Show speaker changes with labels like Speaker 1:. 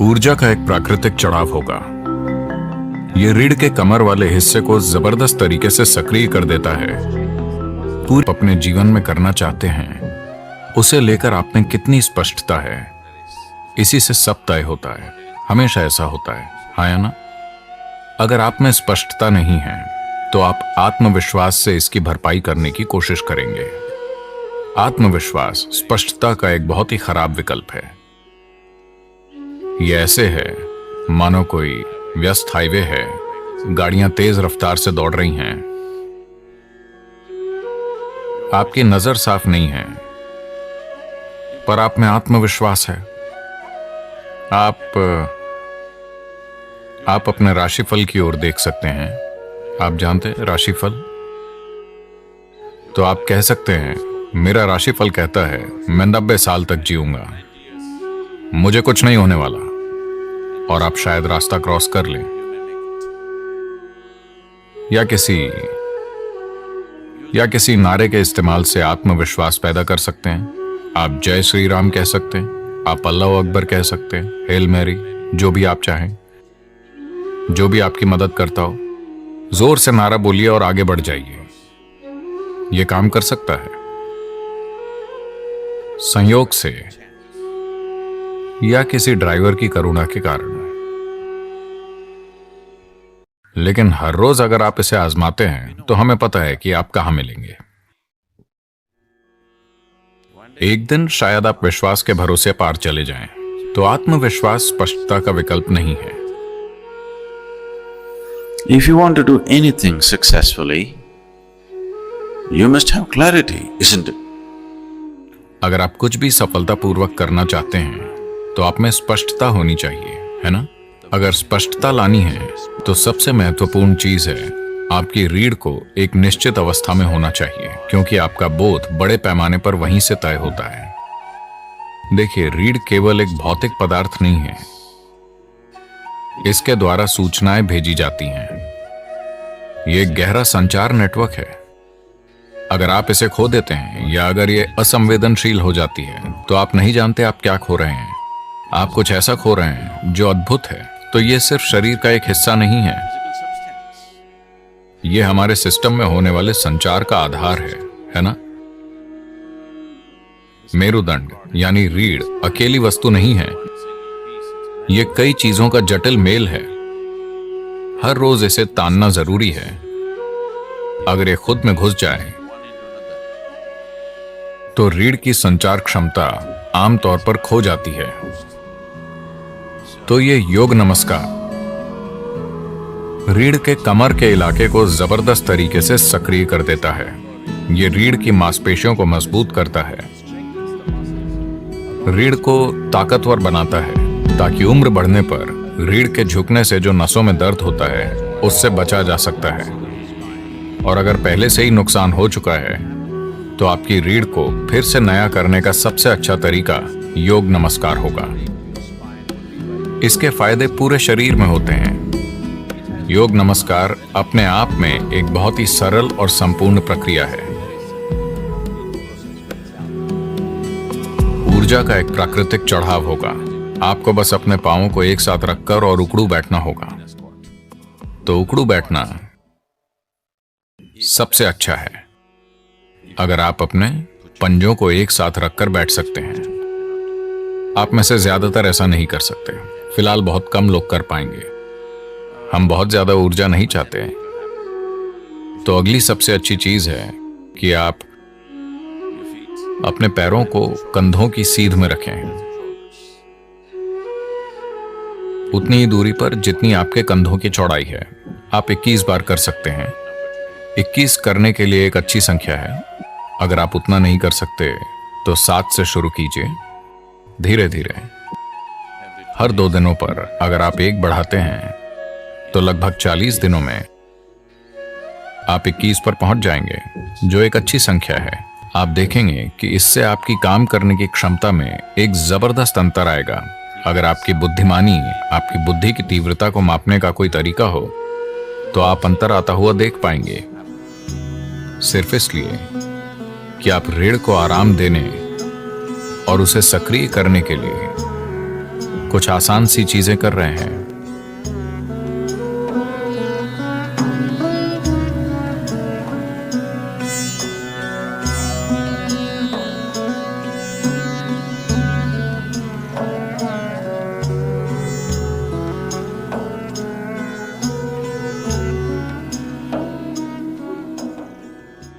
Speaker 1: ऊर्जा का एक प्राकृतिक चढ़ाव होगा। ये रीढ़ के कमर वाले हिस्से को जबरदस्त तरीके से सक्रिय कर देता है। पूरे अपने जीवन में करना चाहते हैं, उसे लेकर आप में कितनी स्पष्टता है, इसी से सब तय होता है। हमेशा ऐसा होता है, हाँ या ना? अगर आप में स्पष्टता नहीं है तो आप आत्मविश्वास से इसकी भरपाई करने की कोशिश करेंगे। आत्मविश्वास स्पष्टता का एक बहुत ही खराब विकल्प है। यह ऐसे है मानो कोई व्यस्त हाईवे है, गाड़ियां तेज रफ्तार से दौड़ रही हैं, आपकी नजर साफ नहीं है पर आप में आत्मविश्वास है। आप अपने राशिफल की ओर देख सकते हैं। आप जानते हैं राशिफल? तो आप कह सकते हैं, मेरा राशिफल कहता है मैं 90 साल तक जीऊंगा, मुझे कुछ नहीं होने वाला, और आप शायद रास्ता क्रॉस कर लें। या किसी नारे के इस्तेमाल से आत्मविश्वास पैदा कर सकते हैं। आप जय श्री राम कह सकते हैं, आप अल्लाह अकबर कह सकते हैं, हेल मैरी, जो भी आप चाहें, जो भी आपकी मदद करता हो। जोर से नारा बोलिए और आगे बढ़ जाइए। यह काम कर सकता है। संयोग से या किसी ड्राइवर की करुणा के कारण। लेकिन हर रोज अगर आप इसे आजमाते हैं तो हमें पता है कि आप कहां मिलेंगे। एक दिन शायद आप विश्वास के भरोसे पार चले जाएं, तो आत्मविश्वास स्पष्टता का विकल्प नहीं है।
Speaker 2: If you want to do anything successfully, you must have clarity, isn't it?
Speaker 1: अगर आप कुछ भी सफलतापूर्वक करना चाहते हैं तो आप में स्पष्टता होनी चाहिए, है ना? अगर स्पष्टता लानी है तो सबसे महत्वपूर्ण चीज है आपकी रीढ़ को एक निश्चित अवस्था में होना चाहिए, क्योंकि आपका बोध बड़े पैमाने पर वहीं से तय होता है। देखिए, रीढ़ केवल एक भौतिक पदार्थ नहीं है, इसके द्वारा सूचनाएं भेजी जाती हैं। यह एक गहरा संचार नेटवर्क है। अगर आप इसे खो देते हैं या अगर यह असंवेदनशील हो जाती है तो आप नहीं जानते आप क्या खो रहे हैं। आप कुछ ऐसा खो रहे हैं जो अद्भुत है। तो यह सिर्फ शरीर का एक हिस्सा नहीं है, यह हमारे सिस्टम में होने वाले संचार का आधार है ना? मेरुदंड यानी रीढ़ अकेली वस्तु नहीं है, यह कई चीजों का जटिल मेल है। हर रोज इसे तानना जरूरी है। अगर यह खुद में घुस जाए तो रीढ़ की संचार क्षमता आमतौर पर खो जाती है। तो ये योग नमस्कार रीढ़ के कमर के इलाके को जबरदस्त तरीके से सक्रिय कर देता है। ये रीढ़ की मांसपेशियों को मजबूत करता है, रीढ़ को ताकतवर बनाता है, ताकि उम्र बढ़ने पर रीढ़ के झुकने से जो नसों में दर्द होता है उससे बचा जा सकता है। और अगर पहले से ही नुकसान हो चुका है तो आपकी रीढ़ को फिर से नया करने का सबसे अच्छा तरीका योग नमस्कार होगा। इसके फायदे पूरे शरीर में होते हैं। योग नमस्कार अपने आप में एक बहुत ही सरल और संपूर्ण प्रक्रिया है। ऊर्जा का एक प्राकृतिक चढ़ाव होगा। आपको बस अपने पांवों को एक साथ रखकर और उकड़ू बैठना होगा। तो उकड़ू बैठना सबसे अच्छा है। अगर आप अपने पंजों को एक साथ रखकर बैठ सकते हैं। आप में से ज्यादातर ऐसा नहीं कर सकते। फिलहाल बहुत कम लोग कर पाएंगे। हम बहुत ज्यादा ऊर्जा नहीं चाहते। तो अगली सबसे अच्छी चीज है कि आप अपने पैरों को कंधों की सीध में रखें, उतनी ही दूरी पर जितनी आपके कंधों की चौड़ाई है। आप 21 बार कर सकते हैं। 21 करने के लिए एक अच्छी संख्या है। अगर आप उतना नहीं कर सकते तो 7 से शुरू कीजिए, धीरे धीरे। हर 2 दिनों पर अगर आप 1 बढ़ाते हैं तो लगभग 40 दिनों में आप 21 पर पहुंच जाएंगे, जो एक अच्छी संख्या है। आप देखेंगे कि इससे आपकी काम करने की क्षमता में एक जबरदस्त अंतर आएगा। अगर आपकी बुद्धिमानी, आपकी बुद्धि की तीव्रता को मापने का कोई तरीका हो तो आप अंतर आता हुआ देख पाएंगे। सिर्फ इसलिए कि आप रीढ़ को आराम देने और उसे सक्रिय करने के लिए कुछ आसान सी चीजें कर रहे हैं